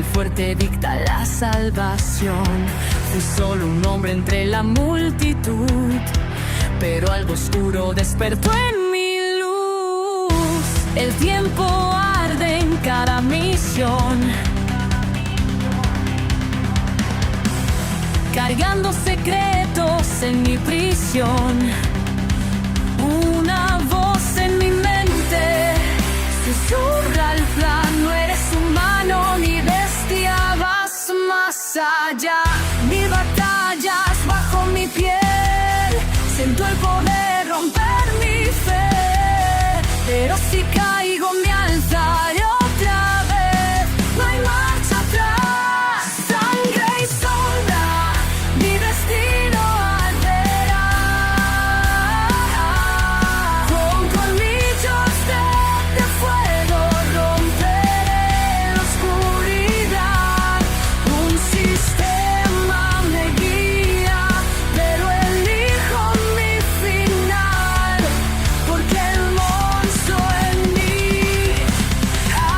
el fuerte dicta la salvación. Fui solo un hombre entre la multitud, pero algo oscuro despertó en mi luz. El tiempo arde en cada misión, cargando secretos en mi prisión. Una voz en mi mente susurra el plan: no eres humano ni bestia, vas más allá. Mi batalla es bajo mi piel, siento el poder romper mi fe, pero si caigo me alzaré otra vez. No hay marcha atrás, sangre y sombra, mi destino alterar. Con colmillos de fuego romperé la oscuridad. Un sistema me guía, pero elijo mi final, porque el monstruo en mí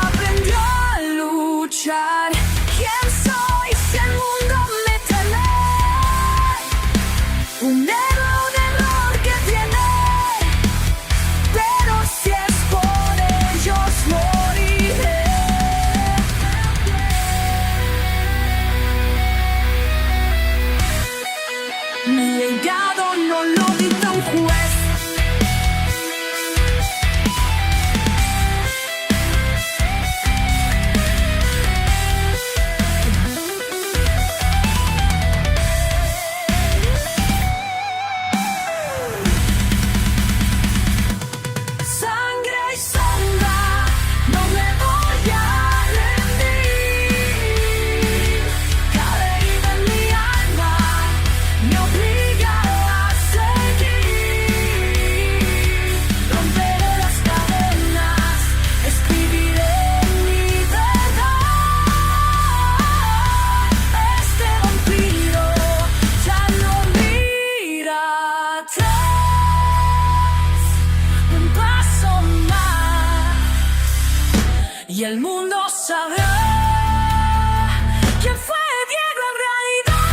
aprendió a luchar. ¿Quién soy si el mundo me teme? Un héroe, un error que tiene, pero si es por ellos moriré. Mi legado no lo dicta un juez. Sangre y sombra, no me voy a rendir. Cada herida en mi alma me obliga a seguir. Romperé las cadenas, escribiré mi verdad. Este vampiro ya no mira atrás. Un paso más y el mundo sabrá quién fue Diego en realidad.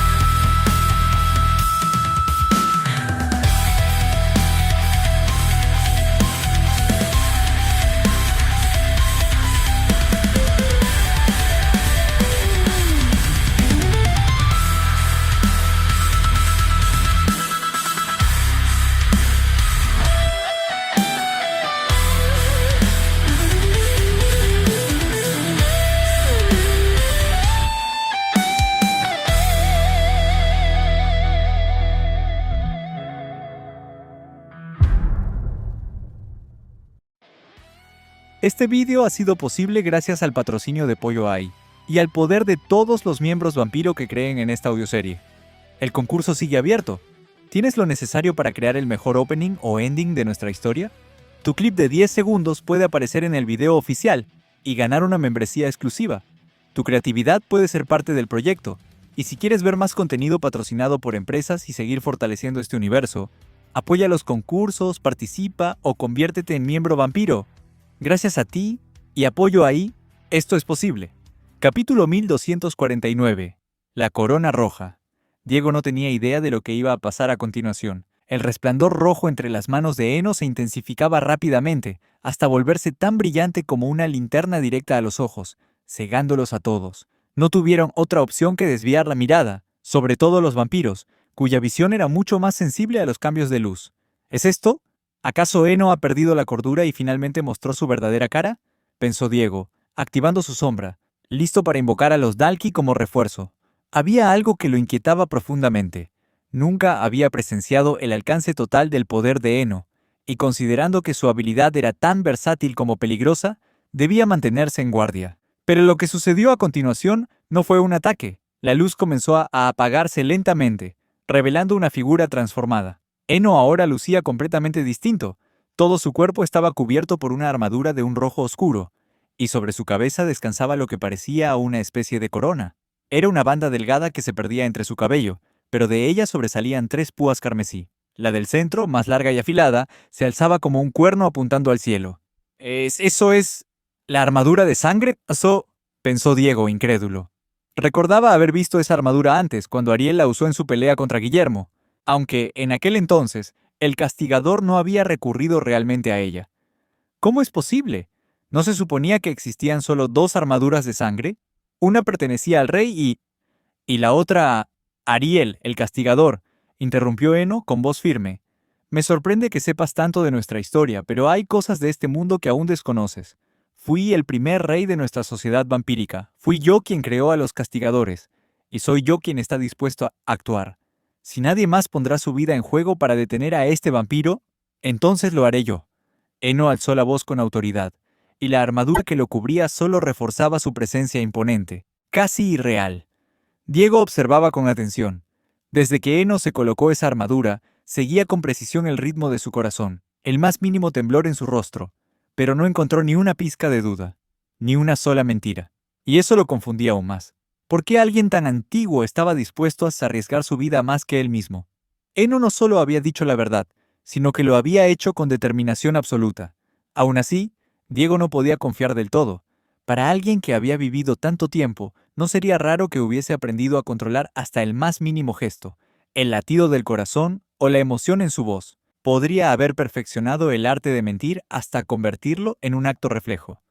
Este vídeo ha sido posible gracias al patrocinio de Pollo Ai y al poder de todos los miembros vampiro que creen en esta audioserie. El concurso sigue abierto. ¿Tienes lo necesario para crear el mejor opening o ending de nuestra historia? Tu clip de 10 segundos puede aparecer en el video oficial y ganar una membresía exclusiva. Tu creatividad puede ser parte del proyecto, y si quieres ver más contenido patrocinado por empresas y seguir fortaleciendo este universo, apoya los concursos, participa o conviértete en miembro vampiro. Gracias a ti y Apoyo Ai, esto es posible. Capítulo 1249. La corona roja. Diego no tenía idea de lo que iba a pasar a continuación. El resplandor rojo entre las manos de Eno se intensificaba rápidamente, hasta volverse tan brillante como una linterna directa a los ojos, cegándolos a todos. No tuvieron otra opción que desviar la mirada, sobre todo los vampiros, cuya visión era mucho más sensible a los cambios de luz. ¿Es esto? ¿Acaso Eno ha perdido la cordura y finalmente mostró su verdadera cara? Pensó Diego, activando su sombra, listo para invocar a los Dalki como refuerzo. Había algo que lo inquietaba profundamente. Nunca había presenciado el alcance total del poder de Eno, y considerando que su habilidad era tan versátil como peligrosa, debía mantenerse en guardia. Pero lo que sucedió a continuación no fue un ataque. La luz comenzó a apagarse lentamente, revelando una figura transformada. Eno ahora lucía completamente distinto. Todo su cuerpo estaba cubierto por una armadura de un rojo oscuro, y sobre su cabeza descansaba lo que parecía una especie de corona. Era una banda delgada que se perdía entre su cabello, pero de ella sobresalían 3 púas carmesí. La del centro, más larga y afilada, se alzaba como un cuerno apuntando al cielo. ¿Eso es la armadura de sangre? pensó Diego, incrédulo. Recordaba haber visto esa armadura antes, cuando Ariel la usó en su pelea contra Guillermo, aunque, en aquel entonces, el castigador no había recurrido realmente a ella. ¿Cómo es posible? ¿No se suponía que existían solo dos armaduras de sangre? Una pertenecía al rey y la otra a Ariel, el castigador, interrumpió Eno con voz firme. Me sorprende que sepas tanto de nuestra historia, pero hay cosas de este mundo que aún desconoces. Fui el primer rey de nuestra sociedad vampírica. Fui yo quien creó a los castigadores, y soy yo quien está dispuesto a actuar. Si nadie más pondrá su vida en juego para detener a este vampiro, entonces lo haré yo. Eno alzó la voz con autoridad, y la armadura que lo cubría solo reforzaba su presencia imponente, casi irreal. Diego observaba con atención. Desde que Eno se colocó esa armadura, seguía con precisión el ritmo de su corazón, el más mínimo temblor en su rostro, pero no encontró ni una pizca de duda, ni una sola mentira. Y eso lo confundía aún más. ¿Por qué alguien tan antiguo estaba dispuesto a arriesgar su vida más que él mismo? Eno no solo había dicho la verdad, sino que lo había hecho con determinación absoluta. Aún así, Diego no podía confiar del todo. Para alguien que había vivido tanto tiempo, no sería raro que hubiese aprendido a controlar hasta el más mínimo gesto, el latido del corazón o la emoción en su voz. Podría haber perfeccionado el arte de mentir hasta convertirlo en un acto reflejo.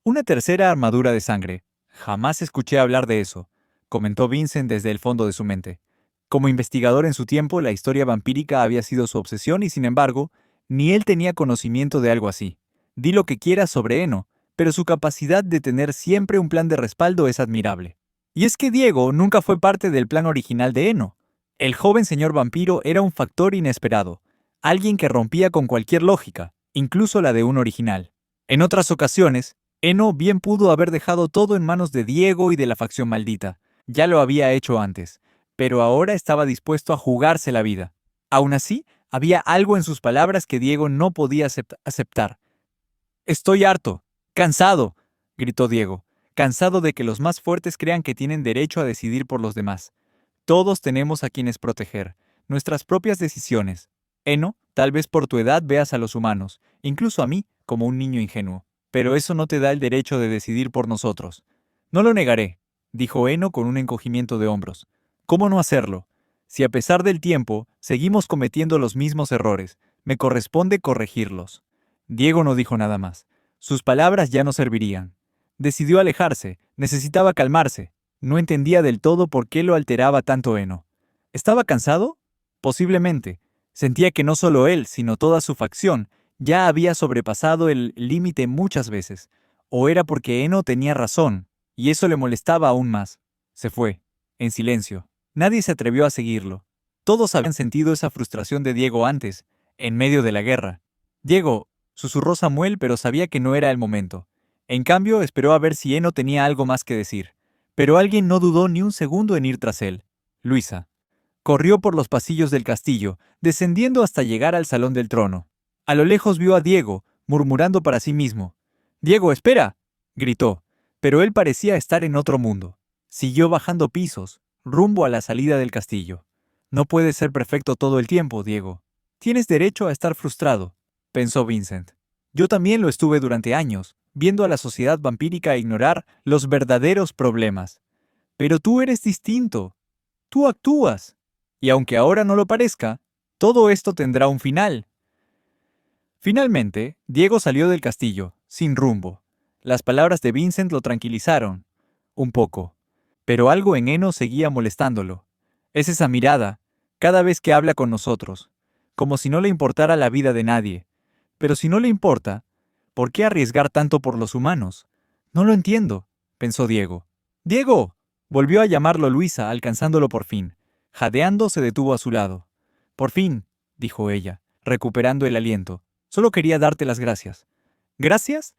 Una tercera armadura de sangre. Jamás escuché hablar de eso, comentó Vincent desde el fondo de su mente. Como investigador en su tiempo, la historia vampírica había sido su obsesión y, sin embargo, ni él tenía conocimiento de algo así. Di lo que quieras sobre Eno, pero su capacidad de tener siempre un plan de respaldo es admirable. Y es que Diego nunca fue parte del plan original de Eno. El joven señor vampiro era un factor inesperado, alguien que rompía con cualquier lógica, incluso la de un original. En otras ocasiones, Eno bien pudo haber dejado todo en manos de Diego y de la facción maldita. Ya lo había hecho antes, pero ahora estaba dispuesto a jugarse la vida. Aún así, había algo en sus palabras que Diego no podía aceptar. Estoy harto, cansado, gritó Diego, cansado de que los más fuertes crean que tienen derecho a decidir por los demás. Todos tenemos a quienes proteger, nuestras propias decisiones. Eno, tal vez por tu edad veas a los humanos, incluso a mí, como un niño ingenuo, pero eso no te da el derecho de decidir por nosotros. No lo negaré, dijo Eno con un encogimiento de hombros. ¿Cómo no hacerlo? Si a pesar del tiempo seguimos cometiendo los mismos errores, me corresponde corregirlos. Diego no dijo nada más. Sus palabras ya no servirían. Decidió alejarse, necesitaba calmarse. No entendía del todo por qué lo alteraba tanto Eno. ¿Estaba cansado? Posiblemente. Sentía que no solo él, sino toda su facción, ya había sobrepasado el límite muchas veces. O era porque Eno tenía razón, y eso le molestaba aún más. Se fue, en silencio. Nadie se atrevió a seguirlo. Todos habían sentido esa frustración de Diego antes, en medio de la guerra. Diego, susurró Samuel, pero sabía que no era el momento. En cambio, esperó a ver si Eno tenía algo más que decir. Pero alguien no dudó ni un segundo en ir tras él. Luisa. Corrió por los pasillos del castillo, descendiendo hasta llegar al salón del trono. A lo lejos vio a Diego, murmurando para sí mismo. «¡Diego, espera!», gritó, pero él parecía estar en otro mundo. Siguió bajando pisos, rumbo a la salida del castillo. «No puedes ser perfecto todo el tiempo, Diego. Tienes derecho a estar frustrado», pensó Vincent. «Yo también lo estuve durante años, viendo a la sociedad vampírica ignorar los verdaderos problemas. Pero tú eres distinto. Tú actúas. Y aunque ahora no lo parezca, todo esto tendrá un final». Finalmente, Diego salió del castillo, sin rumbo. Las palabras de Vincent lo tranquilizaron. Un poco. Pero algo en Eno seguía molestándolo. Es esa mirada, cada vez que habla con nosotros, como si no le importara la vida de nadie. Pero si no le importa, ¿por qué arriesgar tanto por los humanos? No lo entiendo, pensó Diego. ¡Diego!, volvió a llamarlo Luisa, alcanzándolo por fin. Jadeando se detuvo a su lado. «Por fin», dijo ella, recuperando el aliento. «Solo quería darte las gracias». «¿Gracias?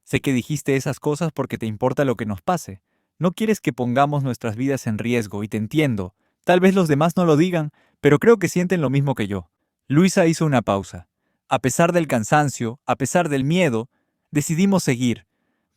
Sé que dijiste esas cosas porque te importa lo que nos pase. No quieres que pongamos nuestras vidas en riesgo, y te entiendo. Tal vez los demás no lo digan, pero creo que sienten lo mismo que yo». Luisa hizo una pausa. A pesar del cansancio, a pesar del miedo, decidimos seguir,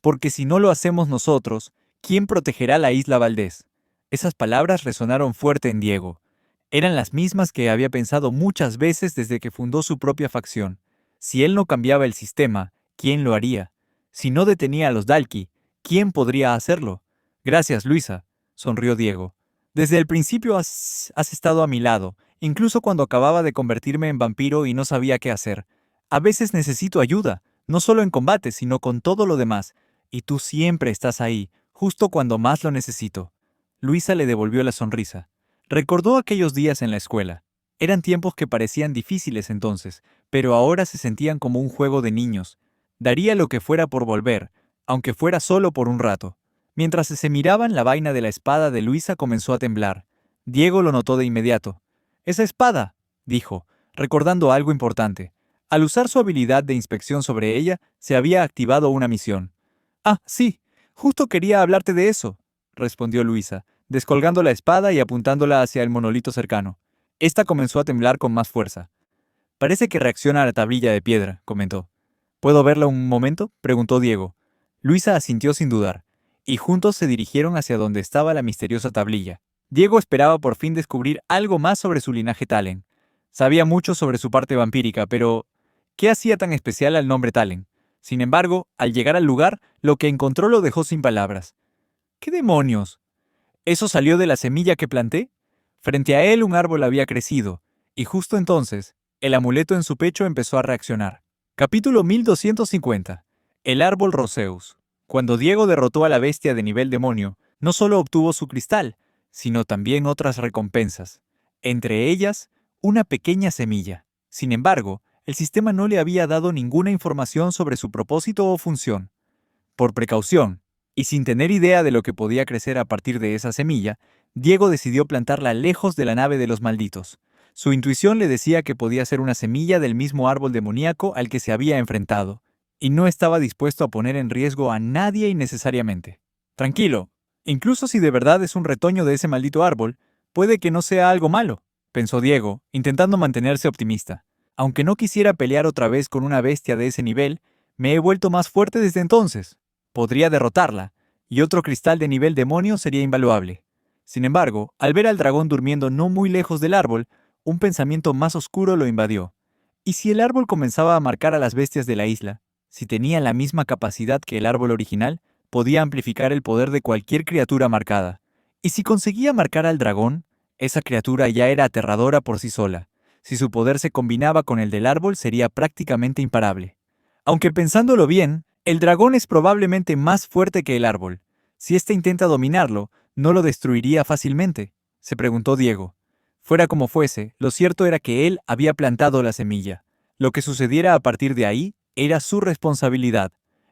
porque si no lo hacemos nosotros, ¿quién protegerá la isla Valdés? Esas palabras resonaron fuerte en Diego. Eran las mismas que había pensado muchas veces desde que fundó su propia facción. Si él no cambiaba el sistema, ¿quién lo haría? Si no detenía a los Dalki, ¿Quién podría hacerlo? Gracias, Luisa, sonrió Diego. Desde el principio has estado a mi lado, incluso cuando acababa de convertirme en vampiro y no sabía qué hacer. A veces necesito ayuda, no solo en combate, sino con todo lo demás, y tú siempre estás ahí, justo cuando más lo necesito. Luisa le devolvió la sonrisa. Recordó aquellos días en la escuela. Eran tiempos que parecían difíciles entonces, pero ahora se sentían como un juego de niños. Daría lo que fuera por volver, aunque fuera solo por un rato. Mientras se miraban, la vaina de la espada de Luisa comenzó a temblar. Diego lo notó de inmediato. «¡Esa espada!», dijo, recordando algo importante. Al usar su habilidad de inspección sobre ella, se había activado una misión. «Ah, sí, justo quería hablarte de eso», respondió Luisa, descolgando la espada y apuntándola hacia el monolito cercano. Esta comenzó a temblar con más fuerza. «Parece que reacciona a la tablilla de piedra», comentó. «¿Puedo verla un momento?», preguntó Diego. Luisa asintió sin dudar, y juntos se dirigieron hacia donde estaba la misteriosa tablilla. Diego esperaba por fin descubrir algo más sobre su linaje Talen. Sabía mucho sobre su parte vampírica, pero ¿qué hacía tan especial al nombre Talen? Sin embargo, al llegar al lugar, lo que encontró lo dejó sin palabras. «¿Qué demonios? ¿Eso salió de la semilla que planté?». Frente a él un árbol había crecido, y justo entonces, el amuleto en su pecho empezó a reaccionar. Capítulo 1250. El árbol Roseus. Cuando Diego derrotó a la bestia de nivel demonio, no solo obtuvo su cristal, sino también otras recompensas. Entre ellas, una pequeña semilla. Sin embargo, el sistema no le había dado ninguna información sobre su propósito o función. Por precaución, y sin tener idea de lo que podía crecer a partir de esa semilla, Diego decidió plantarla lejos de la nave de los malditos. Su intuición le decía que podía ser una semilla del mismo árbol demoníaco al que se había enfrentado, y no estaba dispuesto a poner en riesgo a nadie innecesariamente. «Tranquilo, incluso si de verdad es un retoño de ese maldito árbol, puede que no sea algo malo», pensó Diego, intentando mantenerse optimista. «Aunque no quisiera pelear otra vez con una bestia de ese nivel, me he vuelto más fuerte desde entonces. Podría derrotarla, y otro cristal de nivel demonio sería invaluable». Sin embargo, al ver al dragón durmiendo no muy lejos del árbol, un pensamiento más oscuro lo invadió. ¿Y si el árbol comenzaba a marcar a las bestias de la isla? Si tenía la misma capacidad que el árbol original, podía amplificar el poder de cualquier criatura marcada. ¿Y si conseguía marcar al dragón? Esa criatura ya era aterradora por sí sola. Si su poder se combinaba con el del árbol, sería prácticamente imparable. Aunque pensándolo bien, el dragón es probablemente más fuerte que el árbol. Si éste intenta dominarlo, ¿no lo destruiría fácilmente?, se preguntó Diego. Fuera como fuese, lo cierto era que él había plantado la semilla. Lo que sucediera a partir de ahí era su responsabilidad.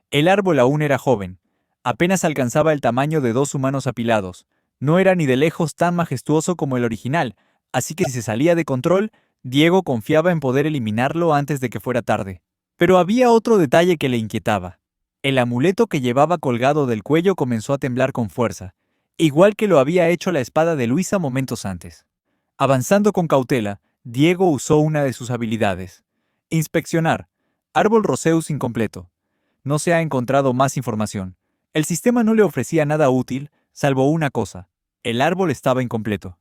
El árbol aún era joven. Apenas alcanzaba el tamaño de 2 humanos apilados. No era ni de lejos tan majestuoso como el original, así que si se salía de control, Diego confiaba en poder eliminarlo antes de que fuera tarde. Pero había otro detalle que le inquietaba. El amuleto que llevaba colgado del cuello comenzó a temblar con fuerza, igual que lo había hecho la espada de Luisa momentos antes. Avanzando con cautela, Diego usó una de sus habilidades. Inspeccionar. Árbol Roseus incompleto. No se ha encontrado más información. El sistema no le ofrecía nada útil, salvo una cosa. El árbol estaba incompleto.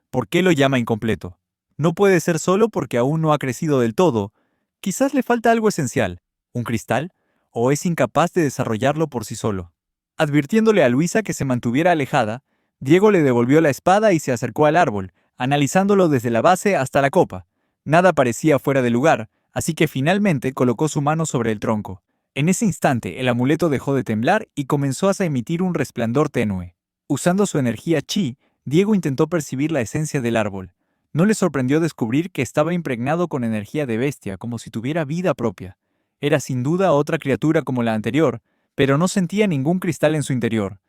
¿Por qué lo llama incompleto? No puede ser solo porque aún no ha crecido del todo. Quizás le falta algo esencial. ¿Un cristal? ¿O es incapaz de desarrollarlo por sí solo? Advirtiéndole a Luisa que se mantuviera alejada, Diego le devolvió la espada y se acercó al árbol, analizándolo desde la base hasta la copa. Nada parecía fuera de lugar, así que finalmente colocó su mano sobre el tronco. En ese instante, el amuleto dejó de temblar y comenzó a emitir un resplandor tenue. Usando su energía chi, Diego intentó percibir la esencia del árbol. No le sorprendió descubrir que estaba impregnado con energía de bestia, como si tuviera vida propia. Era sin duda otra criatura como la anterior, pero no sentía ningún cristal en su interior.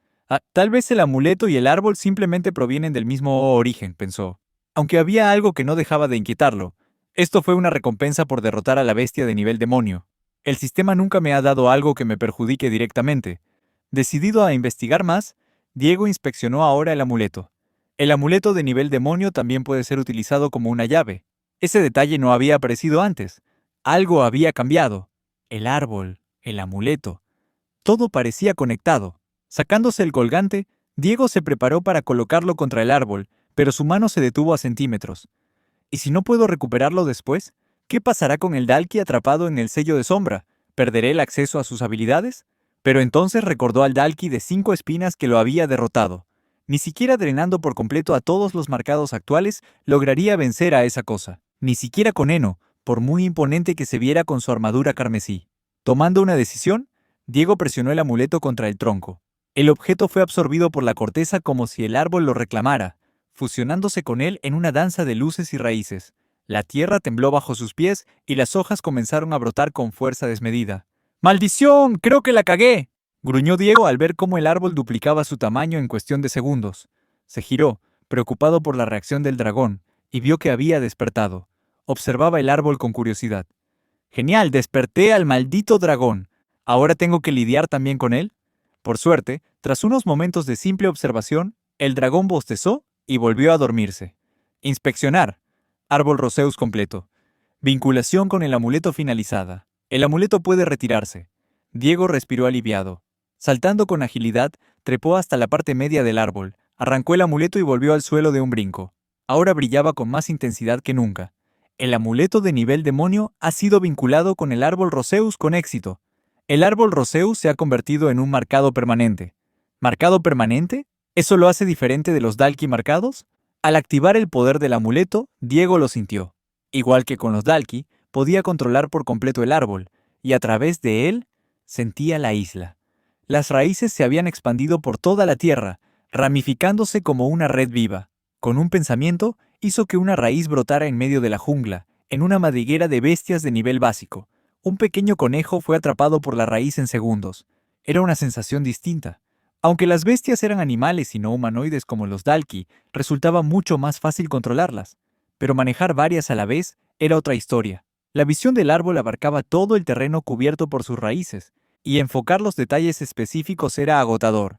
Tal vez el amuleto y el árbol simplemente provienen del mismo origen, pensó. Aunque había algo que no dejaba de inquietarlo. Esto fue una recompensa por derrotar a la bestia de nivel demonio. El sistema nunca me ha dado algo que me perjudique directamente. Decidido a investigar más, Diego inspeccionó ahora el amuleto. El amuleto de nivel demonio también puede ser utilizado como una llave. Ese detalle no había aparecido antes. Algo había cambiado. El árbol, el amuleto. Todo parecía conectado. Sacándose el colgante, Diego se preparó para colocarlo contra el árbol, pero su mano se detuvo a centímetros. ¿Y si no puedo recuperarlo después? ¿Qué pasará con el Dalki atrapado en el sello de sombra? ¿Perderé el acceso a sus habilidades? Pero entonces recordó al Dalki de 5 espinas que lo había derrotado. Ni siquiera drenando por completo a todos los marcados actuales lograría vencer a esa cosa. Ni siquiera con Eno, por muy imponente que se viera con su armadura carmesí. Tomando una decisión, Diego presionó el amuleto contra el tronco. El objeto fue absorbido por la corteza como si el árbol lo reclamara, fusionándose con él en una danza de luces y raíces. La tierra tembló bajo sus pies y las hojas comenzaron a brotar con fuerza desmedida. ¡Maldición! ¡Creo que la cagué!, gruñó Diego al ver cómo el árbol duplicaba su tamaño en cuestión de segundos. Se giró, preocupado por la reacción del dragón, y vio que había despertado. Observaba el árbol con curiosidad. ¡Genial! Desperté al maldito dragón. ¿Ahora tengo que lidiar también con él? Por suerte, tras unos momentos de simple observación, el dragón bostezó y volvió a dormirse. Inspeccionar. Árbol Roseus completo. Vinculación con el amuleto finalizada. El amuleto puede retirarse. Diego respiró aliviado. Saltando con agilidad, trepó hasta la parte media del árbol, arrancó el amuleto y volvió al suelo de un brinco. Ahora brillaba con más intensidad que nunca. El amuleto de nivel demonio ha sido vinculado con el árbol Roseus con éxito. El árbol Roseus se ha convertido en un marcado permanente. ¿Marcado permanente? ¿Eso lo hace diferente de los Dalki marcados? Al activar el poder del amuleto, Diego lo sintió. Igual que con los Dalki, podía controlar por completo el árbol, y a través de él, sentía la isla. Las raíces se habían expandido por toda la tierra, ramificándose como una red viva. Con un pensamiento, hizo que una raíz brotara en medio de la jungla, en una madriguera de bestias de nivel básico. Un pequeño conejo fue atrapado por la raíz en segundos. Era una sensación distinta. Aunque las bestias eran animales y no humanoides como los Dalki, resultaba mucho más fácil controlarlas. Pero manejar varias a la vez era otra historia. La visión del árbol abarcaba todo el terreno cubierto por sus raíces, y enfocar los detalles específicos era agotador.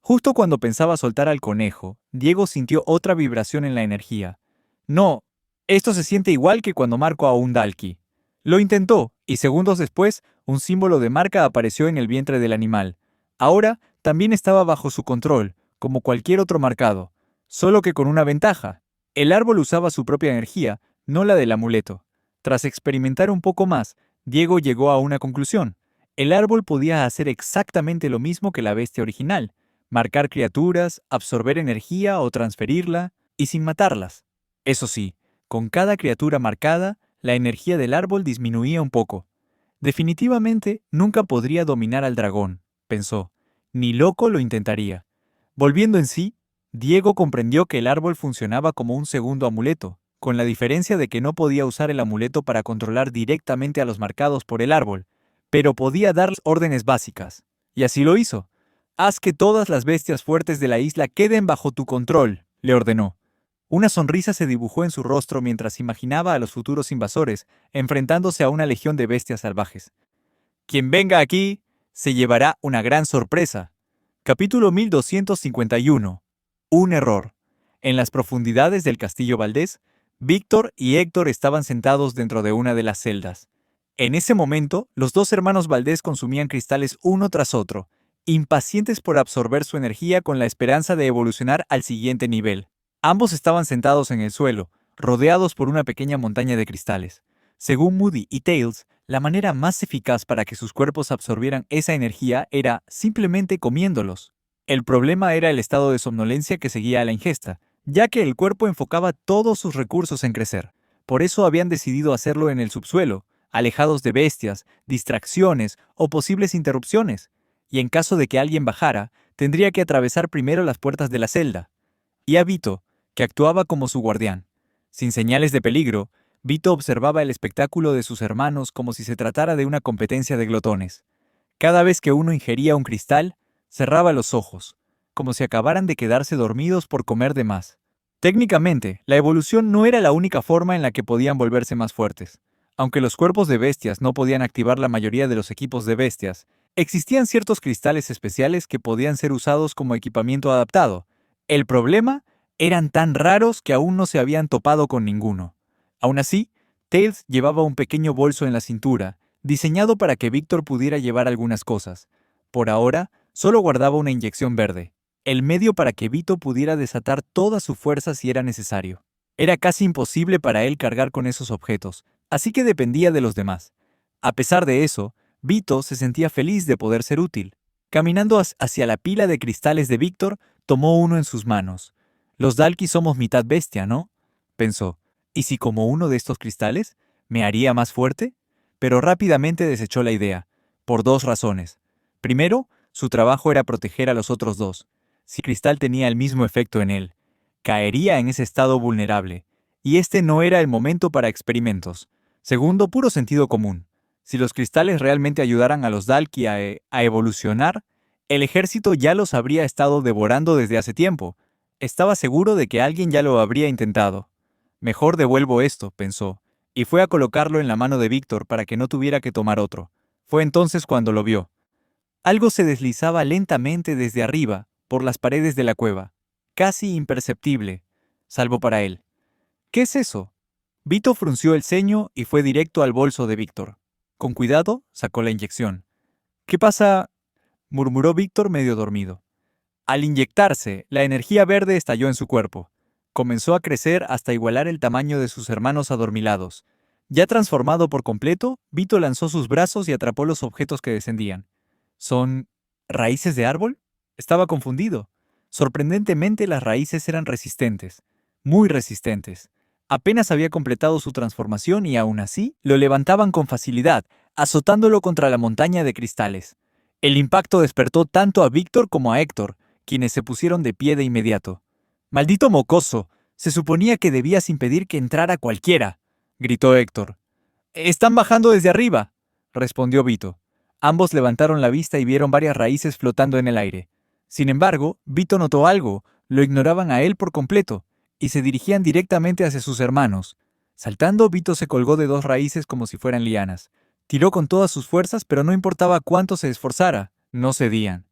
Justo cuando pensaba soltar al conejo, Diego sintió otra vibración en la energía. No, esto se siente igual que cuando marco a un Dalki. Lo intentó, y segundos después, un símbolo de marca apareció en el vientre del animal. Ahora, también estaba bajo su control, como cualquier otro marcado, solo que con una ventaja. El árbol usaba su propia energía, no la del amuleto. Tras experimentar un poco más, Diego llegó a una conclusión. El árbol podía hacer exactamente lo mismo que la bestia original, marcar criaturas, absorber energía o transferirla, y sin matarlas. Eso sí, con cada criatura marcada, la energía del árbol disminuía un poco. Definitivamente nunca podría dominar al dragón, pensó. Ni loco lo intentaría. Volviendo en sí, Diego comprendió que el árbol funcionaba como un segundo amuleto, con la diferencia de que no podía usar el amuleto para controlar directamente a los marcados por el árbol, pero podía dar órdenes básicas. Y así lo hizo. «Haz que todas las bestias fuertes de la isla queden bajo tu control», le ordenó. Una sonrisa se dibujó en su rostro mientras imaginaba a los futuros invasores enfrentándose a una legión de bestias salvajes. «Quien venga aquí se llevará una gran sorpresa». Capítulo 1251. Un error. En las profundidades del Castillo Valdés, Víctor y Héctor estaban sentados dentro de una de las celdas. En ese momento, los dos hermanos Valdés consumían cristales uno tras otro, impacientes por absorber su energía con la esperanza de evolucionar al siguiente nivel. Ambos estaban sentados en el suelo, rodeados por una pequeña montaña de cristales. Según Moody y Tails, la manera más eficaz para que sus cuerpos absorbieran esa energía era simplemente comiéndolos. El problema era el estado de somnolencia que seguía a la ingesta, ya que el cuerpo enfocaba todos sus recursos en crecer. Por eso habían decidido hacerlo en el subsuelo, alejados de bestias, distracciones o posibles interrupciones, y en caso de que alguien bajara, tendría que atravesar primero las puertas de la celda. Y a Vito, que actuaba como su guardián. Sin señales de peligro, Vito observaba el espectáculo de sus hermanos como si se tratara de una competencia de glotones. Cada vez que uno ingería un cristal, cerraba los ojos, como si acabaran de quedarse dormidos por comer de más. Técnicamente, la evolución no era la única forma en la que podían volverse más fuertes. Aunque los cuerpos de bestias no podían activar la mayoría de los equipos de bestias, existían ciertos cristales especiales que podían ser usados como equipamiento adaptado. El problema eran tan raros que aún no se habían topado con ninguno. Aún así, Tails llevaba un pequeño bolso en la cintura, diseñado para que Víctor pudiera llevar algunas cosas. Por ahora, solo guardaba una inyección verde, el medio para que Vito pudiera desatar toda su fuerza si era necesario. Era casi imposible para él cargar con esos objetos, así que dependía de los demás. A pesar de eso, Vito se sentía feliz de poder ser útil. Caminando hacia la pila de cristales de Víctor, tomó uno en sus manos. Los Dalki somos mitad bestia, ¿no? Pensó. ¿Y si como uno de estos cristales me haría más fuerte? Pero rápidamente desechó la idea, por dos razones. Primero, su trabajo era proteger a los otros dos. Si el cristal tenía el mismo efecto en él, caería en ese estado vulnerable, y este no era el momento para experimentos. Segundo, puro sentido común. Si los cristales realmente ayudaran a los Dalki a evolucionar, el ejército ya los habría estado devorando desde hace tiempo. Estaba seguro de que alguien ya lo habría intentado. Mejor devuelvo esto, pensó, y fue a colocarlo en la mano de Víctor para que no tuviera que tomar otro. Fue entonces cuando lo vio. Algo se deslizaba lentamente desde arriba, por las paredes de la cueva, casi imperceptible, salvo para él. ¿Qué es eso? Vito frunció el ceño y fue directo al bolso de Víctor. Con cuidado, sacó la inyección. ¿Qué pasa? Murmuró Víctor medio dormido. Al inyectarse, la energía verde estalló en su cuerpo. Comenzó a crecer hasta igualar el tamaño de sus hermanos adormilados. Ya transformado por completo, Vito lanzó sus brazos y atrapó los objetos que descendían. ¿Son raíces de árbol? Estaba confundido. Sorprendentemente, las raíces eran resistentes, muy resistentes. Apenas había completado su transformación y aún así lo levantaban con facilidad, azotándolo contra la montaña de cristales. El impacto despertó tanto a Víctor como a Héctor, quienes se pusieron de pie de inmediato. ¡Maldito mocoso! Se suponía que debías impedir que entrara cualquiera, gritó Héctor. Están bajando desde arriba, respondió Vito. Ambos levantaron la vista y vieron varias raíces flotando en el aire. Sin embargo, Vito notó algo, lo ignoraban a él por completo, y se dirigían directamente hacia sus hermanos. Saltando, Vito se colgó de dos raíces como si fueran lianas. Tiró con todas sus fuerzas, pero no importaba cuánto se esforzara, no cedían.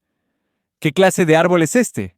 ¿Qué clase de árbol es este?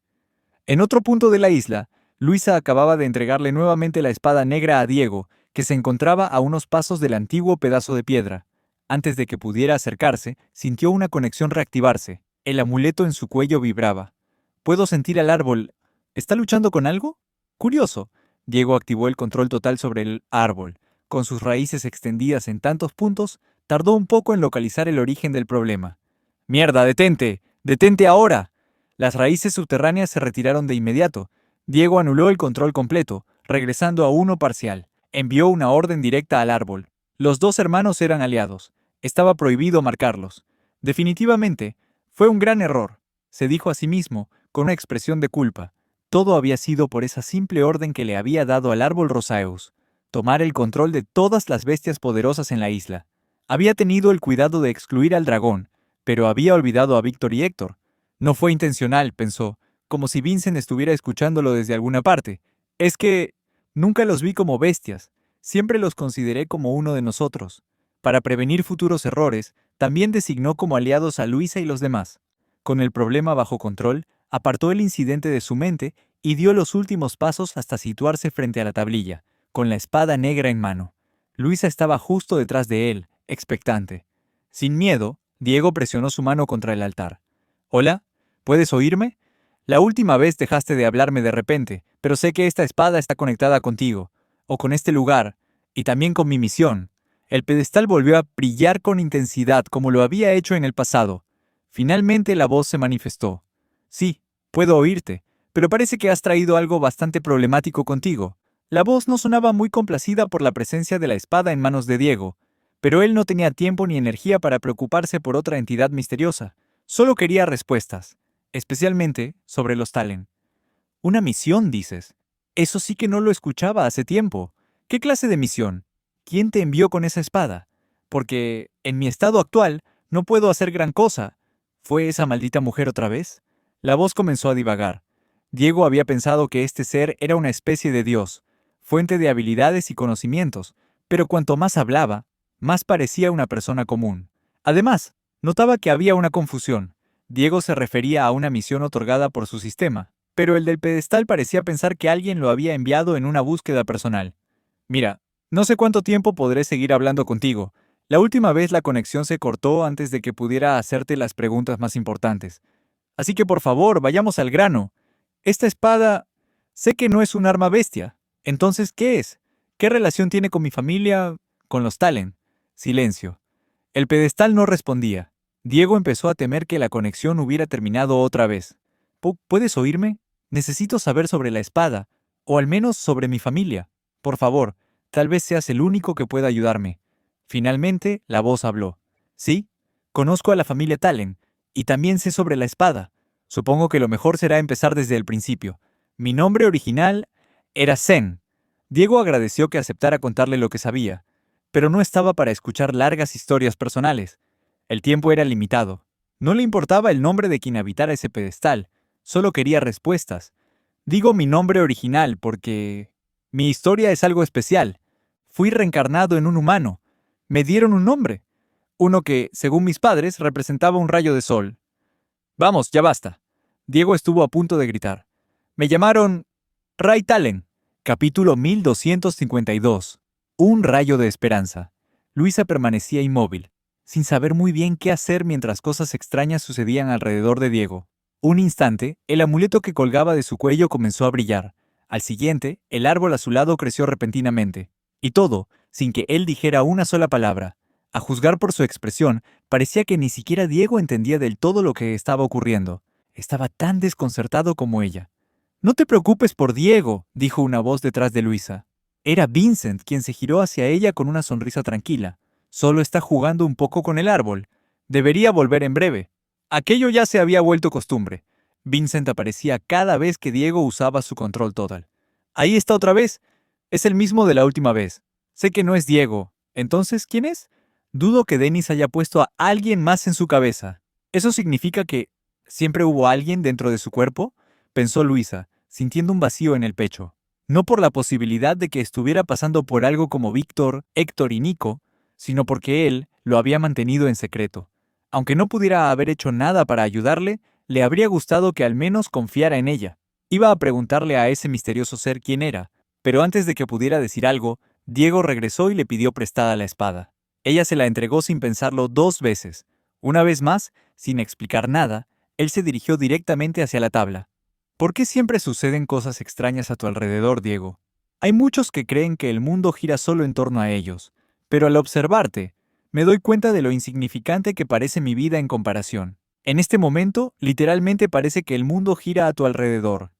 En otro punto de la isla, Luisa acababa de entregarle nuevamente la espada negra a Diego, que se encontraba a unos pasos del antiguo pedazo de piedra. Antes de que pudiera acercarse, sintió una conexión reactivarse. El amuleto en su cuello vibraba. Puedo sentir al árbol. ¿Está luchando con algo? Curioso. Diego activó el control total sobre el árbol. Con sus raíces extendidas en tantos puntos, tardó un poco en localizar el origen del problema. ¡Mierda, detente! ¡Detente ahora! Las raíces subterráneas se retiraron de inmediato. Diego anuló el control completo, regresando a uno parcial. Envió una orden directa al árbol. Los dos hermanos eran aliados. Estaba prohibido marcarlos. Definitivamente, fue un gran error, se dijo a sí mismo, con una expresión de culpa. Todo había sido por esa simple orden que le había dado al árbol Rosaeus, tomar el control de todas las bestias poderosas en la isla. Había tenido el cuidado de excluir al dragón, pero había olvidado a Víctor y Héctor. No fue intencional, pensó, como si Vincent estuviera escuchándolo desde alguna parte. Es que nunca los vi como bestias, siempre los consideré como uno de nosotros. Para prevenir futuros errores, también designó como aliados a Luisa y los demás. Con el problema bajo control, apartó el incidente de su mente y dio los últimos pasos hasta situarse frente a la tablilla, con la espada negra en mano. Luisa estaba justo detrás de él, expectante. Sin miedo, Diego presionó su mano contra el altar. «¿Hola? ¿Puedes oírme? La última vez dejaste de hablarme de repente, pero sé que esta espada está conectada contigo, o con este lugar, y también con mi misión». El pedestal volvió a brillar con intensidad como lo había hecho en el pasado. Finalmente la voz se manifestó. «Sí, puedo oírte, pero parece que has traído algo bastante problemático contigo». La voz no sonaba muy complacida por la presencia de la espada en manos de Diego, pero él no tenía tiempo ni energía para preocuparse por otra entidad misteriosa. Solo quería respuestas, especialmente sobre los Talen. «¿Una misión, dices? Eso sí que no lo escuchaba hace tiempo. ¿Qué clase de misión? ¿Quién te envió con esa espada? Porque, en mi estado actual, no puedo hacer gran cosa. ¿Fue esa maldita mujer otra vez?» La voz comenzó a divagar. Diego había pensado que este ser era una especie de dios, fuente de habilidades y conocimientos, pero cuanto más hablaba, más parecía una persona común. Además, notaba que había una confusión. Diego se refería a una misión otorgada por su sistema, pero el del pedestal parecía pensar que alguien lo había enviado en una búsqueda personal. «Mira, no sé cuánto tiempo podré seguir hablando contigo. La última vez la conexión se cortó antes de que pudiera hacerte las preguntas más importantes. Así que por favor, vayamos al grano. Esta espada, sé que no es un arma bestia. Entonces, ¿qué es? ¿Qué relación tiene con mi familia, con los Talen?» Silencio. El pedestal no respondía. Diego empezó a temer que la conexión hubiera terminado otra vez. ¿Puedes oírme? Necesito saber sobre la espada, o al menos sobre mi familia. Por favor, tal vez seas el único que pueda ayudarme. Finalmente, la voz habló. Sí, conozco a la familia Talen, y también sé sobre la espada. Supongo que lo mejor será empezar desde el principio. Mi nombre original era Zen. Diego agradeció que aceptara contarle lo que sabía, pero no estaba para escuchar largas historias personales. El tiempo era limitado. No le importaba el nombre de quien habitara ese pedestal, solo quería respuestas. Digo mi nombre original porque mi historia es algo especial. Fui reencarnado en un humano. Me dieron un nombre. Uno que, según mis padres, representaba un rayo de sol. Vamos, ya basta. Diego estuvo a punto de gritar. Me llamaron Ray Talen. Capítulo 1252. Un rayo de esperanza. Luisa permanecía inmóvil, sin saber muy bien qué hacer mientras cosas extrañas sucedían alrededor de Diego. Un instante, el amuleto que colgaba de su cuello comenzó a brillar. Al siguiente, el árbol a su lado creció repentinamente. Y todo, sin que él dijera una sola palabra. A juzgar por su expresión, parecía que ni siquiera Diego entendía del todo lo que estaba ocurriendo. Estaba tan desconcertado como ella. No te preocupes por Diego, dijo una voz detrás de Luisa. Era Vincent quien se giró hacia ella con una sonrisa tranquila. Solo está jugando un poco con el árbol. Debería volver en breve. Aquello ya se había vuelto costumbre. Vincent aparecía cada vez que Diego usaba su control total. Ahí está otra vez. Es el mismo de la última vez. Sé que no es Diego. Entonces, ¿quién es? Dudo que Dennis haya puesto a alguien más en su cabeza. ¿Eso significa que siempre hubo alguien dentro de su cuerpo? Pensó Luisa, sintiendo un vacío en el pecho. No por la posibilidad de que estuviera pasando por algo como Víctor, Héctor y Nico, sino porque él lo había mantenido en secreto. Aunque no pudiera haber hecho nada para ayudarle, le habría gustado que al menos confiara en ella. Iba a preguntarle a ese misterioso ser quién era, pero antes de que pudiera decir algo, Diego regresó y le pidió prestada la espada. Ella se la entregó sin pensarlo 2 veces. Una vez más, sin explicar nada, él se dirigió directamente hacia la tabla. ¿Por qué siempre suceden cosas extrañas a tu alrededor, Diego? Hay muchos que creen que el mundo gira solo en torno a ellos, pero al observarte, me doy cuenta de lo insignificante que parece mi vida en comparación. En este momento, literalmente parece que el mundo gira a tu alrededor.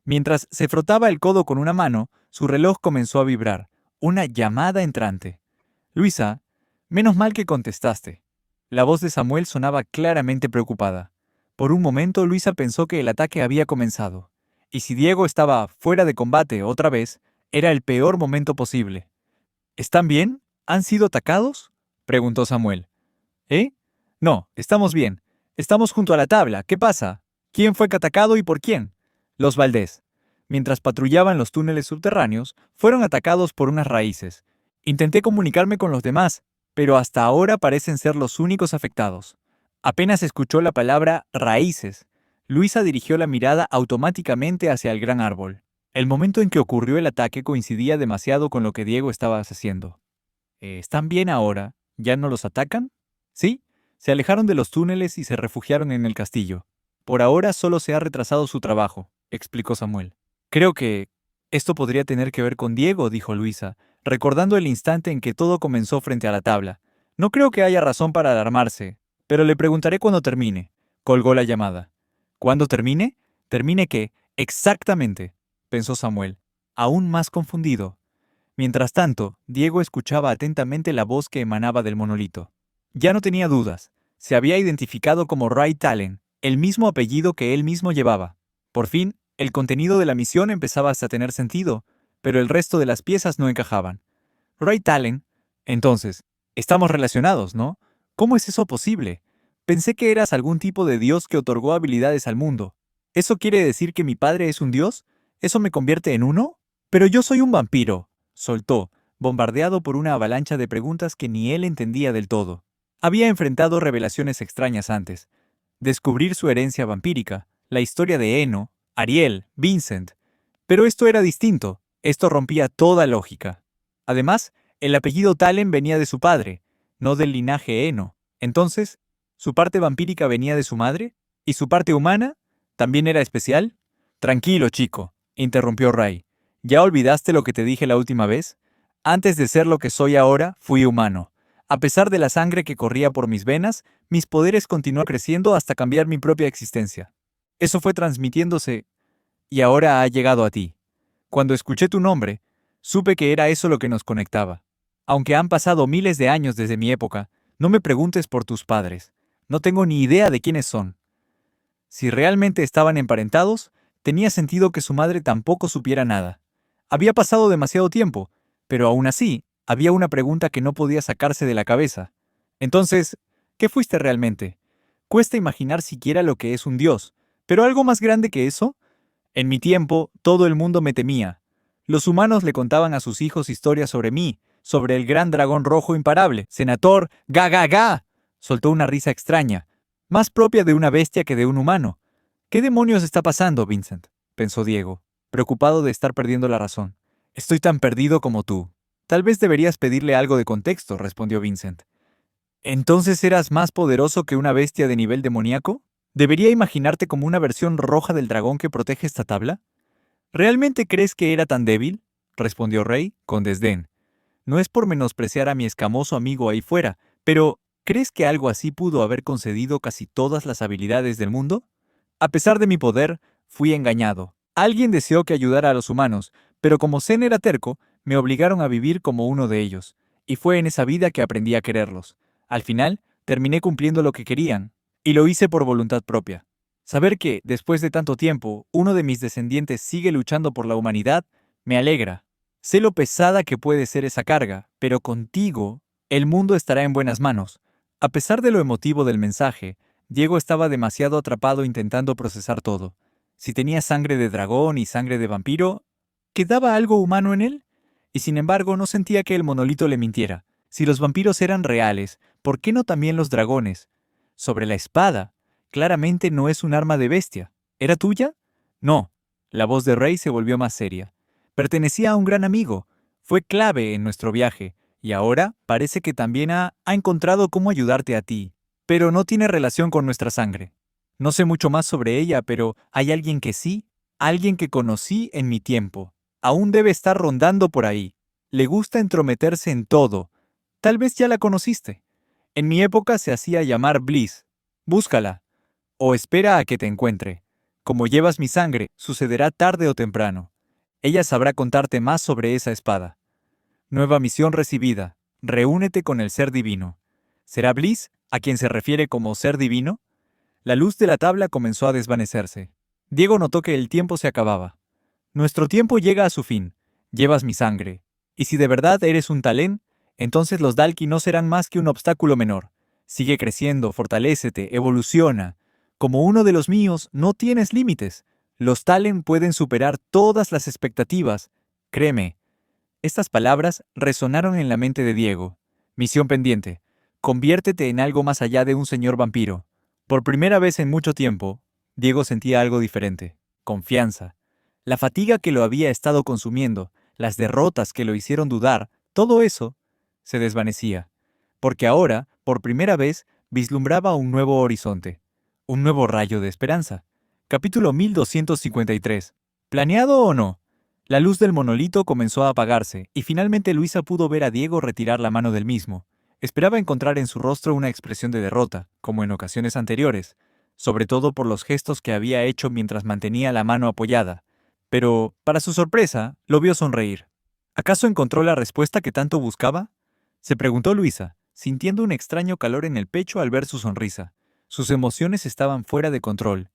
Mientras se frotaba el codo con una mano, su reloj comenzó a vibrar. Una llamada entrante. Luisa, menos mal que contestaste. La voz de Samuel sonaba claramente preocupada. Por un momento, Luisa pensó que el ataque había comenzado. Y si Diego estaba fuera de combate otra vez, era el peor momento posible. ¿Están bien? ¿Han sido atacados?, preguntó Samuel. ¿Eh? No, estamos bien. Estamos junto a la tabla. ¿Qué pasa? ¿Quién fue atacado y por quién? Los Valdés. Mientras patrullaban los túneles subterráneos, fueron atacados por unas raíces. Intenté comunicarme con los demás, pero hasta ahora parecen ser los únicos afectados. Apenas escuchó la palabra raíces, Luisa dirigió la mirada automáticamente hacia el gran árbol. El momento en que ocurrió el ataque coincidía demasiado con lo que Diego estaba haciendo. ¿Están bien ahora? ¿Ya no los atacan? Sí, se alejaron de los túneles y se refugiaron en el castillo. Por ahora solo se ha retrasado su trabajo, explicó Samuel. Creo que esto podría tener que ver con Diego, dijo Luisa, recordando el instante en que todo comenzó frente a la tabla. No creo que haya razón para alarmarse, pero le preguntaré cuando termine. Colgó la llamada. ¿Cuándo termine? ¿Termine qué? Exactamente, pensó Samuel, aún más confundido. Mientras tanto, Diego escuchaba atentamente la voz que emanaba del monolito. Ya no tenía dudas. Se había identificado como Ray Talen, el mismo apellido que él mismo llevaba. Por fin, el contenido de la misión empezaba hasta a tener sentido, pero el resto de las piezas no encajaban. Ray Talen. Entonces, estamos relacionados, ¿no? ¿Cómo es eso posible? Pensé que eras algún tipo de dios que otorgó habilidades al mundo. ¿Eso quiere decir que mi padre es un dios? ¿Eso me convierte en uno? Pero yo soy un vampiro, soltó, bombardeado por una avalancha de preguntas que ni él entendía del todo. Había enfrentado revelaciones extrañas antes. Descubrir su herencia vampírica, la historia de Eno, Ariel, Vincent. Pero esto era distinto. Esto rompía toda lógica. Además, el apellido Talen venía de su padre, no del linaje Eno. Entonces, ¿su parte vampírica venía de su madre? ¿Y su parte humana? ¿También era especial? Tranquilo, chico, interrumpió Ray. ¿Ya olvidaste lo que te dije la última vez? Antes de ser lo que soy ahora, fui humano. A pesar de la sangre que corría por mis venas, mis poderes continuaron creciendo hasta cambiar mi propia existencia. Eso fue transmitiéndose, y ahora ha llegado a ti. Cuando escuché tu nombre, supe que era eso lo que nos conectaba. Aunque han pasado miles de años desde mi época, no me preguntes por tus padres. No tengo ni idea de quiénes son. Si realmente estaban emparentados, tenía sentido que su madre tampoco supiera nada. Había pasado demasiado tiempo, pero aún así, había una pregunta que no podía sacarse de la cabeza. Entonces, ¿qué fuiste realmente? Cuesta imaginar siquiera lo que es un dios, pero algo más grande que eso. En mi tiempo, todo el mundo me temía. Los humanos le contaban a sus hijos historias sobre mí, sobre el gran dragón rojo imparable. Senator, ga ga ga. Soltó una risa extraña, más propia de una bestia que de un humano. ¿Qué demonios está pasando, Vincent?, pensó Diego, preocupado de estar perdiendo la razón. Estoy tan perdido como tú. Tal vez deberías pedirle algo de contexto, respondió Vincent. ¿Entonces eras más poderoso que una bestia de nivel demoníaco? ¿Debería imaginarte como una versión roja del dragón que protege esta tabla? ¿Realmente crees que era tan débil?, respondió Rey, con desdén. No es por menospreciar a mi escamoso amigo ahí fuera, pero ¿crees que algo así pudo haber concedido casi todas las habilidades del mundo? A pesar de mi poder, fui engañado. Alguien deseó que ayudara a los humanos, pero como Zen era terco, me obligaron a vivir como uno de ellos, y fue en esa vida que aprendí a quererlos. Al final, terminé cumpliendo lo que querían, y lo hice por voluntad propia. Saber que, después de tanto tiempo, uno de mis descendientes sigue luchando por la humanidad, me alegra. Sé lo pesada que puede ser esa carga, pero contigo, el mundo estará en buenas manos. A pesar de lo emotivo del mensaje, Diego estaba demasiado atrapado intentando procesar todo. Si tenía sangre de dragón y sangre de vampiro, ¿quedaba algo humano en él? Y sin embargo no sentía que el monolito le mintiera. Si los vampiros eran reales, ¿por qué no también los dragones? Sobre la espada, claramente no es un arma de bestia. ¿Era tuya? No. La voz de Rey se volvió más seria. Pertenecía a un gran amigo. Fue clave en nuestro viaje, y ahora parece que también ha encontrado cómo ayudarte a ti. Pero no tiene relación con nuestra sangre. No sé mucho más sobre ella, pero hay alguien que sí, alguien que conocí en mi tiempo. Aún debe estar rondando por ahí. Le gusta entrometerse en todo. Tal vez ya la conociste. En mi época se hacía llamar Bliss. Búscala. O espera a que te encuentre. Como llevas mi sangre, sucederá tarde o temprano. Ella sabrá contarte más sobre esa espada. Nueva misión recibida. Reúnete con el ser divino. ¿Será Bliss a quien se refiere como ser divino? La luz de la tabla comenzó a desvanecerse. Diego notó que el tiempo se acababa. Nuestro tiempo llega a su fin. Llevas mi sangre. Y si de verdad eres un Talén, entonces los Dalki no serán más que un obstáculo menor. Sigue creciendo, fortalécete, evoluciona. Como uno de los míos, no tienes límites. Los Talén pueden superar todas las expectativas. Créeme. Estas palabras resonaron en la mente de Diego. Misión pendiente. Conviértete en algo más allá de un señor vampiro. Por primera vez en mucho tiempo, Diego sentía algo diferente. Confianza. La fatiga que lo había estado consumiendo, las derrotas que lo hicieron dudar, todo eso se desvanecía. Porque ahora, por primera vez, vislumbraba un nuevo horizonte. Un nuevo rayo de esperanza. Capítulo 1253. ¿Planeado o no? La luz del monolito comenzó a apagarse, y finalmente Luisa pudo ver a Diego retirar la mano del mismo. Esperaba encontrar en su rostro una expresión de derrota, como en ocasiones anteriores, sobre todo por los gestos que había hecho mientras mantenía la mano apoyada. Pero, para su sorpresa, lo vio sonreír. ¿Acaso encontró la respuesta que tanto buscaba?, se preguntó Luisa, sintiendo un extraño calor en el pecho al ver su sonrisa. Sus emociones estaban fuera de control.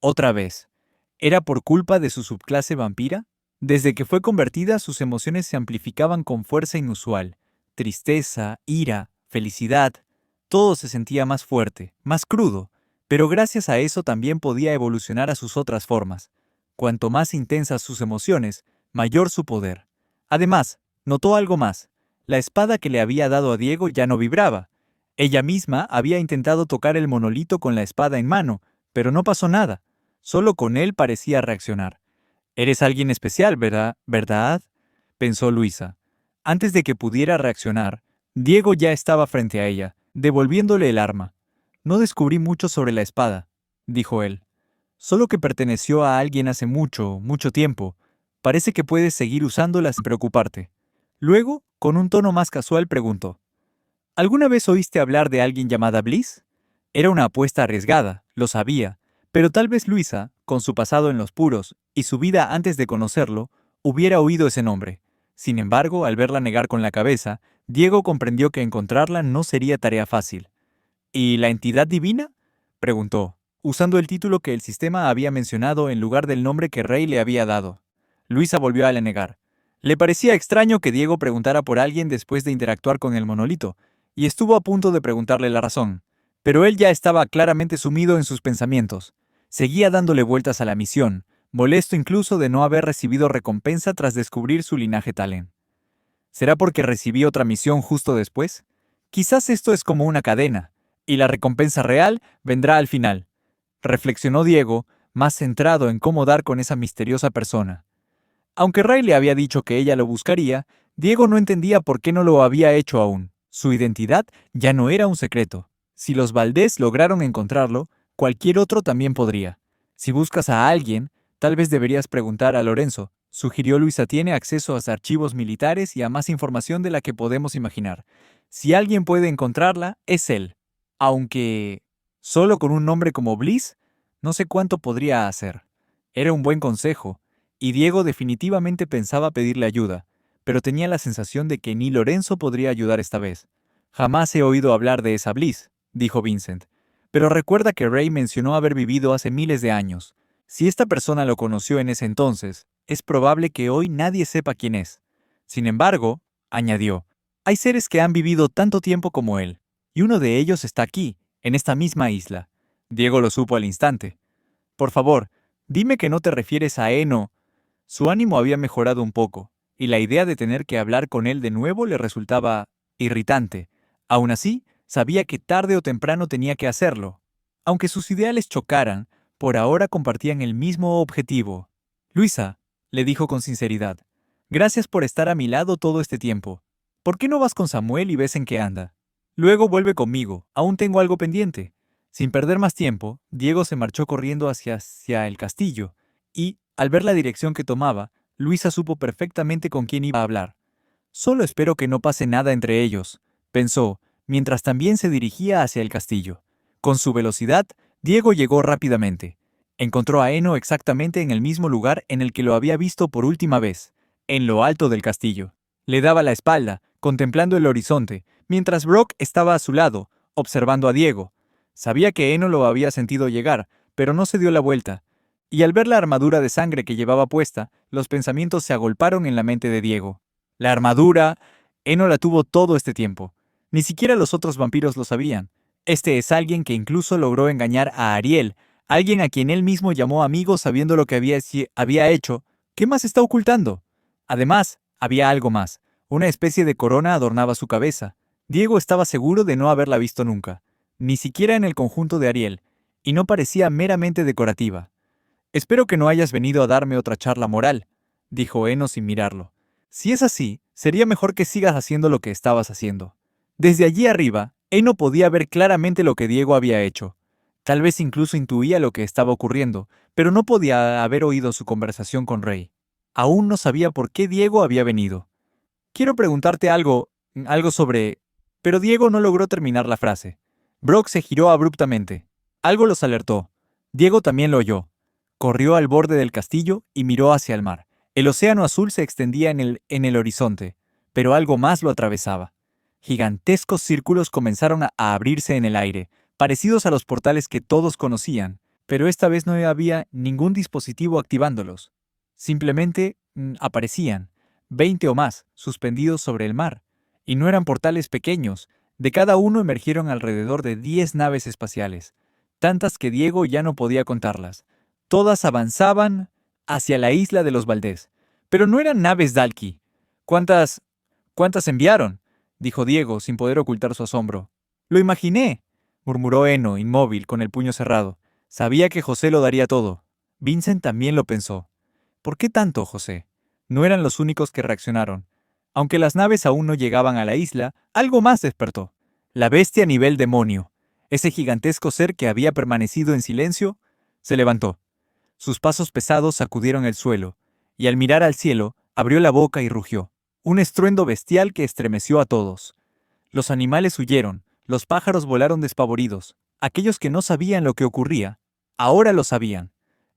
Otra vez. ¿Era por culpa de su subclase vampira? Desde que fue convertida, sus emociones se amplificaban con fuerza inusual. Tristeza, ira, felicidad. Todo se sentía más fuerte, más crudo, pero gracias a eso también podía evolucionar a sus otras formas. Cuanto más intensas sus emociones, mayor su poder. Además, notó algo más. La espada que le había dado a Diego ya no vibraba. Ella misma había intentado tocar el monolito con la espada en mano, pero no pasó nada. Solo con él parecía reaccionar. «Eres alguien especial, ¿verdad?», pensó Luisa. Antes de que pudiera reaccionar, Diego ya estaba frente a ella, devolviéndole el arma. «No descubrí mucho sobre la espada», dijo él. «Solo que perteneció a alguien hace mucho, mucho tiempo. Parece que puedes seguir usándola sin preocuparte». Luego, con un tono más casual, preguntó: ¿Alguna vez oíste hablar de alguien llamada Bliss? Era una apuesta arriesgada, lo sabía, pero tal vez Luisa, con su pasado en los puros y su vida antes de conocerlo, hubiera oído ese nombre. Sin embargo, al verla negar con la cabeza, Diego comprendió que encontrarla no sería tarea fácil. ¿Y la entidad divina? Preguntó, usando el título que el sistema había mencionado en lugar del nombre que Rey le había dado. Luisa volvió a negar. Le parecía extraño que Diego preguntara por alguien después de interactuar con el monolito, y estuvo a punto de preguntarle la razón. Pero él ya estaba claramente sumido en sus pensamientos. Seguía dándole vueltas a la misión, molesto incluso de no haber recibido recompensa tras descubrir su linaje Talen. ¿Será porque recibí otra misión justo después? Quizás esto es como una cadena, y la recompensa real vendrá al final, reflexionó Diego, más centrado en cómo dar con esa misteriosa persona. Aunque Ray le había dicho que ella lo buscaría, Diego no entendía por qué no lo había hecho aún. Su identidad ya no era un secreto. Si los Valdés lograron encontrarlo, cualquier otro también podría. Si buscas a alguien, tal vez deberías preguntar a Lorenzo, sugirió Luisa. Tiene acceso a archivos militares y a más información de la que podemos imaginar. Si alguien puede encontrarla, es él. Aunque, solo con un nombre como Bliss, no sé cuánto podría hacer. Era un buen consejo, y Diego definitivamente pensaba pedirle ayuda, pero tenía la sensación de que ni Lorenzo podría ayudar esta vez. Jamás he oído hablar de esa Bliss, dijo Vincent, pero recuerda que Ray mencionó haber vivido hace miles de años. Si esta persona lo conoció en ese entonces, es probable que hoy nadie sepa quién es. Sin embargo, añadió, hay seres que han vivido tanto tiempo como él, y uno de ellos está aquí, en esta misma isla. Diego lo supo al instante. Por favor, dime que no te refieres a Eno. Su ánimo había mejorado un poco, y la idea de tener que hablar con él de nuevo le resultaba irritante. Aún así, sabía que tarde o temprano tenía que hacerlo. Aunque sus ideales chocaran, por ahora compartían el mismo objetivo. Luisa, le dijo con sinceridad, gracias por estar a mi lado todo este tiempo. ¿Por qué no vas con Samuel y ves en qué anda? Luego vuelve conmigo, aún tengo algo pendiente. Sin perder más tiempo, Diego se marchó corriendo hacia el castillo, y, al ver la dirección que tomaba, Luisa supo perfectamente con quién iba a hablar. Solo espero que no pase nada entre ellos, pensó, mientras también se dirigía hacia el castillo. Con su velocidad, Diego llegó rápidamente. Encontró a Eno exactamente en el mismo lugar en el que lo había visto por última vez, en lo alto del castillo. Le daba la espalda, contemplando el horizonte, mientras Brock estaba a su lado, observando a Diego. Sabía que Eno lo había sentido llegar, pero no se dio la vuelta. Y al ver la armadura de sangre que llevaba puesta, los pensamientos se agolparon en la mente de Diego. La armadura, Eno la tuvo todo este tiempo. Ni siquiera los otros vampiros lo sabían. Este es alguien que incluso logró engañar a Ariel, alguien a quien él mismo llamó amigo sabiendo lo que había hecho. ¿Qué más está ocultando? Además, había algo más. Una especie de corona adornaba su cabeza. Diego estaba seguro de no haberla visto nunca, ni siquiera en el conjunto de Ariel, y no parecía meramente decorativa. Espero que no hayas venido a darme otra charla moral, dijo Eno sin mirarlo. Si es así, sería mejor que sigas haciendo lo que estabas haciendo. Desde allí arriba, Eno podía ver claramente lo que Diego había hecho. Tal vez incluso intuía lo que estaba ocurriendo, pero no podía haber oído su conversación con Rey. Aún no sabía por qué Diego había venido. Quiero preguntarte algo sobre... Pero Diego no logró terminar la frase. Brock se giró abruptamente. Algo los alertó. Diego también lo oyó. Corrió al borde del castillo y miró hacia el mar. El océano azul se extendía en el horizonte, pero algo más lo atravesaba. Gigantescos círculos comenzaron a abrirse en el aire, parecidos a los portales que todos conocían, pero esta vez no había ningún dispositivo activándolos. Simplemente aparecían, 20 o más, suspendidos sobre el mar. Y no eran portales pequeños, de cada uno emergieron alrededor de 10 naves espaciales, tantas que Diego ya no podía contarlas. Todas avanzaban hacia la isla de los Valdés. Pero no eran naves Dalki. ¿Cuántas enviaron?, dijo Diego, sin poder ocultar su asombro. Lo imaginé, murmuró Eno, inmóvil, con el puño cerrado. Sabía que José lo daría todo. Vincent también lo pensó. ¿Por qué tanto, José? No eran los únicos que reaccionaron. Aunque las naves aún no llegaban a la isla, algo más despertó. La bestia a nivel demonio. Ese gigantesco ser que había permanecido en silencio, se levantó. Sus pasos pesados sacudieron el suelo, y al mirar al cielo, abrió la boca y rugió. Un estruendo bestial que estremeció a todos. Los animales huyeron, los pájaros volaron despavoridos. Aquellos que no sabían lo que ocurría, ahora lo sabían.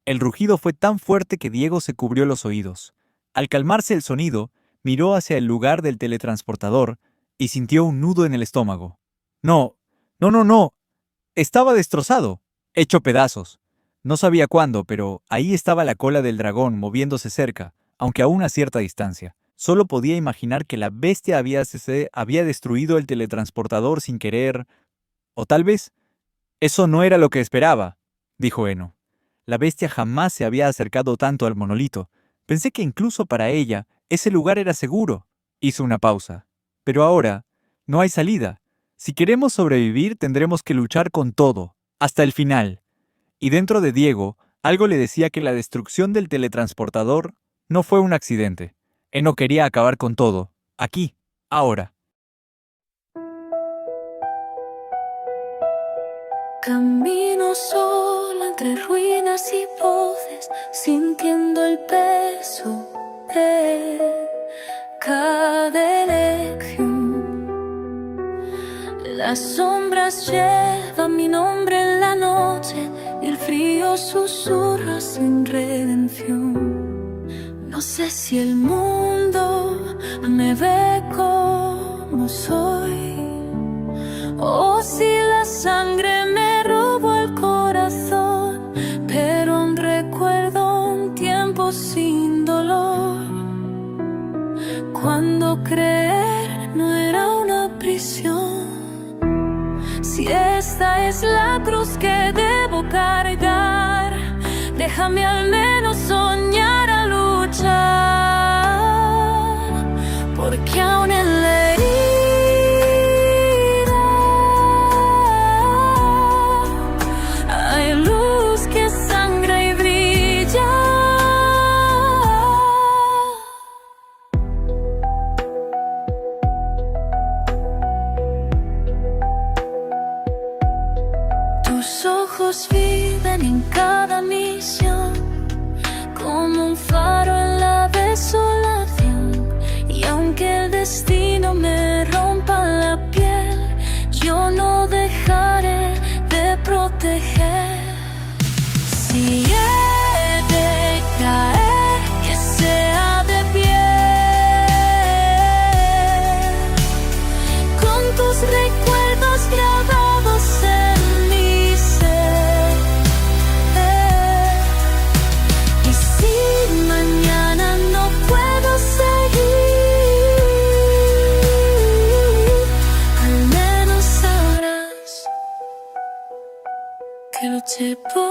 El rugido fue tan fuerte que Diego se cubrió los oídos. Al calmarse el sonido, miró hacia el lugar del teletransportador y sintió un nudo en el estómago. No, no, no, no. Estaba destrozado, hecho pedazos. No sabía cuándo, pero ahí estaba la cola del dragón moviéndose cerca, aunque a una cierta distancia. Solo podía imaginar que la bestia había destruido el teletransportador sin querer. O tal vez, eso no era lo que esperaba, dijo Eno. La bestia jamás se había acercado tanto al monolito. Pensé que incluso para ella, ese lugar era seguro. Hizo una pausa. Pero ahora, no hay salida. Si queremos sobrevivir, tendremos que luchar con todo, hasta el final. Y dentro de Diego, algo le decía que la destrucción del teletransportador no fue un accidente. Eno quería acabar con todo, aquí, ahora. Camino sola entre ruinas y voces, sintiendo el peso de cada elección. Las sombras llevan mi nombre en la noche y el frío susurra sin redención. No sé si el mundo me ve como soy o si la sangre me robó el corazón, pero aún recuerdo un tiempo sin dolor, cuando creer no era una prisión. Si esta es la cruz que debo cargar, déjame al menos soñar a luchar, porque aún en la herida hay luz que sangra y brilla. Tus ojos viven en cada misión, como un faro en la desolación. Y aunque el destino me rompa la piel, yo no dejaré de proteger. Si he de caer, que sea de pie, con tus recuerdos grabados en mi ser. Y si mañana no puedo seguir, al menos sabrás que luché por